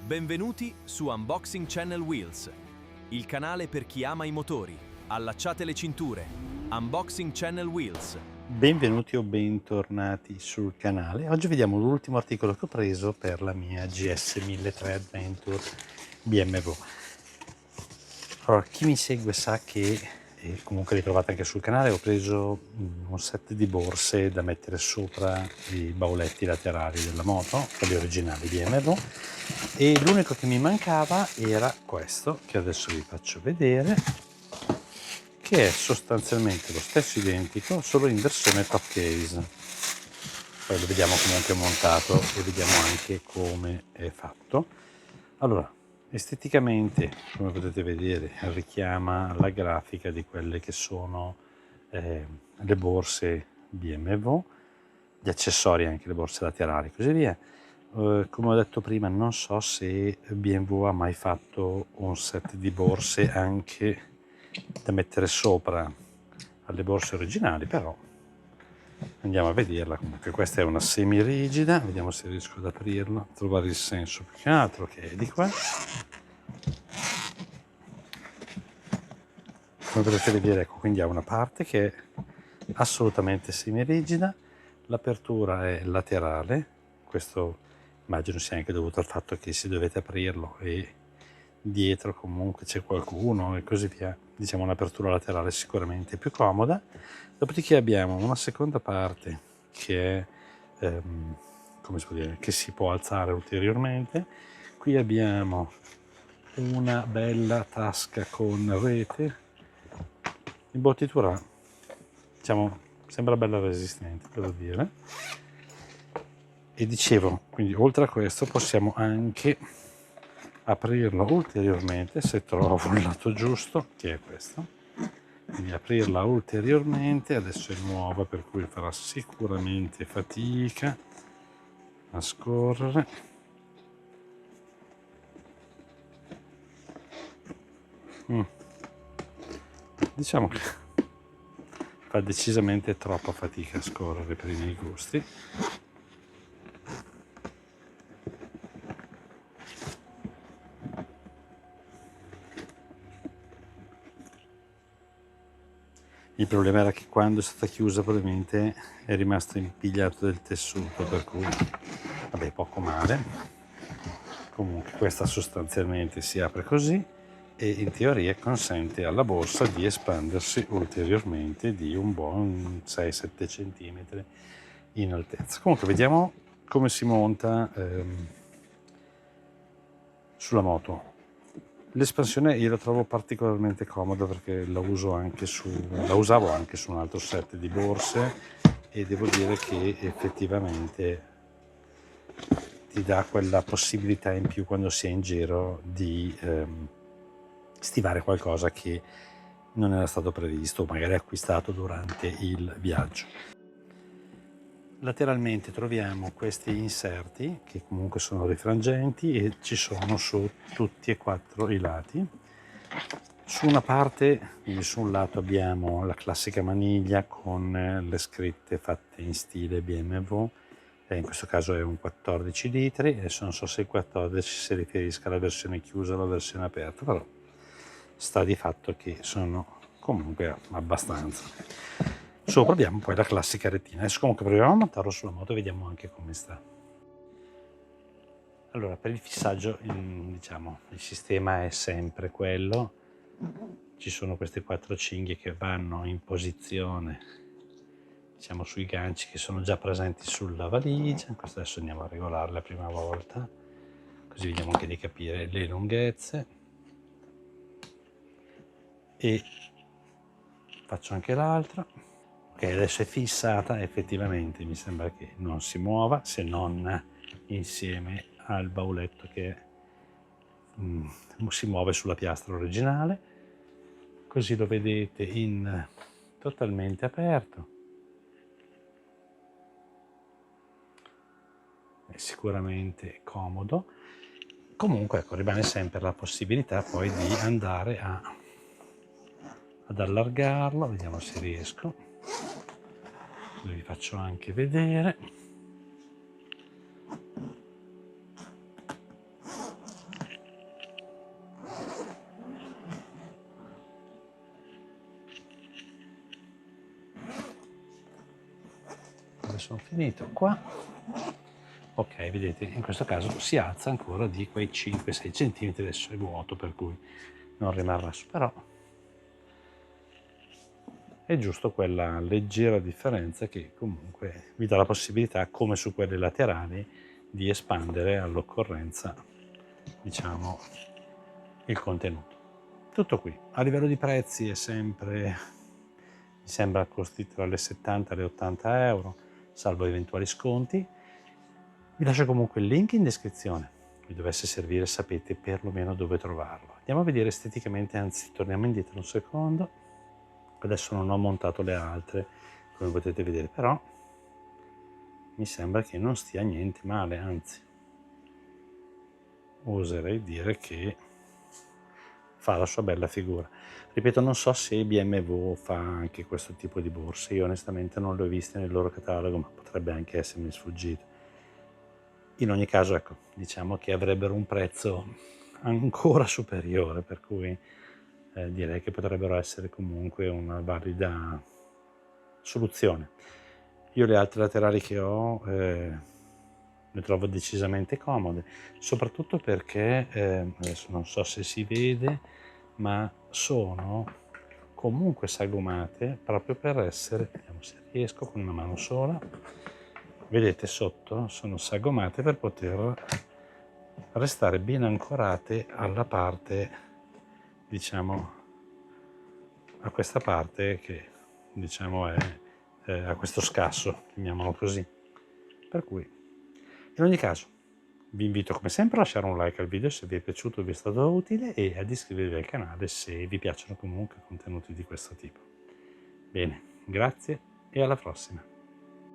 Benvenuti su Unboxing Channel Wheels, il canale per chi ama i motori. Allacciate le cinture. Unboxing Channel Wheels. Benvenuti o bentornati sul canale. Oggi vediamo l'ultimo articolo che ho preso per la mia GS 1300 Adventure BMW. Allora, chi mi segue sa che, e comunque li trovate anche sul canale, ho preso un set di borse da mettere sopra i bauletti laterali della moto, quelli originali BMW, e l'unico che mi mancava era questo, che adesso vi faccio vedere, che è sostanzialmente lo stesso identico, solo in versione top case. Poi lo vediamo comunque montato e vediamo anche come è fatto. Allora, esteticamente, come potete vedere, richiama la grafica di quelle che sono le borse BMW, gli accessori, anche le borse laterali e così via. Come ho detto prima, non so se BMW ha mai fatto un set di borse anche da mettere sopra alle borse originali, però andiamo a vederla. Comunque questa è una semi rigida, vediamo se riesco ad aprirla, trovare il senso più che altro, che è di qua. Come potete vedere, ecco, quindi ha una parte che è assolutamente semi rigida, l'apertura è laterale, questo immagino sia anche dovuto al fatto che se dovete aprirlo e dietro comunque c'è qualcuno e così via, diciamo un'apertura laterale sicuramente più comoda. Dopodiché abbiamo una seconda parte che è come si può dire, che si può alzare ulteriormente. Qui abbiamo una bella tasca con rete, imbottitura, diciamo, sembra bella resistente, devo dire. E dicevo, quindi oltre a questo possiamo anche aprirla ulteriormente se trovo il lato giusto, che è questo. Quindi aprirla ulteriormente, adesso è nuova per cui farà sicuramente fatica a scorrere. Diciamo che fa decisamente troppa fatica a scorrere per i miei gusti. Il problema era che quando è stata chiusa probabilmente è rimasto impigliato del tessuto, per cui vabbè, poco male. Comunque questa sostanzialmente si apre così e in teoria consente alla borsa di espandersi ulteriormente di un buon 6-7 cm in altezza. Comunque vediamo come si monta sulla moto. L'espansione io la trovo particolarmente comoda perché la usavo anche su un altro set di borse e devo dire che effettivamente ti dà quella possibilità in più quando si è in giro di stivare qualcosa che non era stato previsto o magari acquistato durante il viaggio. Lateralmente troviamo questi inserti che comunque sono rifrangenti e ci sono su tutti e quattro i lati. Su una parte, quindi su un lato, abbiamo la classica maniglia con le scritte fatte in stile BMW, in questo caso è un 14 litri, adesso non so se il 14 si riferisca alla versione chiusa o alla versione aperta, però sta di fatto che sono comunque abbastanza. Sopra abbiamo poi la classica retina. Adesso comunque proviamo a montarlo sulla moto e vediamo anche come sta. Allora, per il fissaggio diciamo il sistema è sempre quello. Ci sono queste quattro cinghie che vanno in posizione, diciamo, sui ganci che sono già presenti sulla valigia. Questo adesso andiamo a regolarle la prima volta, così vediamo anche di capire le lunghezze. E faccio anche l'altra. Ok, adesso è fissata, effettivamente mi sembra che non si muova se non insieme al bauletto che si muove sulla piastra originale, così lo vedete in totalmente aperto. È sicuramente comodo. Comunque ecco, rimane sempre la possibilità poi di andare ad allargarlo, vediamo se riesco. Vi faccio anche vedere. dove sono finito? Qua. Ok, vedete, in questo caso si alza ancora di quei 5-6 cm, adesso è vuoto per cui non rimarrà su, però è giusto quella leggera differenza che comunque vi dà la possibilità, come su quelle laterali, di espandere all'occorrenza, diciamo, il contenuto. Tutto qui. A livello di prezzi è sempre, mi sembra, costi tra le 70 e le 80 euro, salvo eventuali sconti. Vi lascio comunque il link in descrizione. Vi dovesse servire, sapete perlomeno dove trovarlo. Andiamo a vedere esteticamente, anzi torniamo indietro un secondo. Adesso non ho montato le altre, come potete vedere, però mi sembra che non stia niente male, anzi oserei dire che fa la sua bella figura. Ripeto, non so se BMW fa anche questo tipo di borse, io onestamente non le ho viste nel loro catalogo, ma potrebbe anche essermi sfuggito. In ogni caso, ecco, diciamo che avrebbero un prezzo ancora superiore, per cui direi che potrebbero essere comunque una valida soluzione. Io le altre laterali che ho le trovo decisamente comode, soprattutto perché adesso non so se si vede, ma sono comunque sagomate proprio per essere, vediamo se riesco con una mano sola, vedete sotto sono sagomate per poter restare ben ancorate alla parte, diciamo, a questa parte che diciamo è a questo scasso, chiamiamolo così. Per cui, in ogni caso, vi invito come sempre a lasciare un like al video se vi è piaciuto o vi è stato utile e ad iscrivervi al canale se vi piacciono comunque contenuti di questo tipo. Bene, grazie e alla prossima.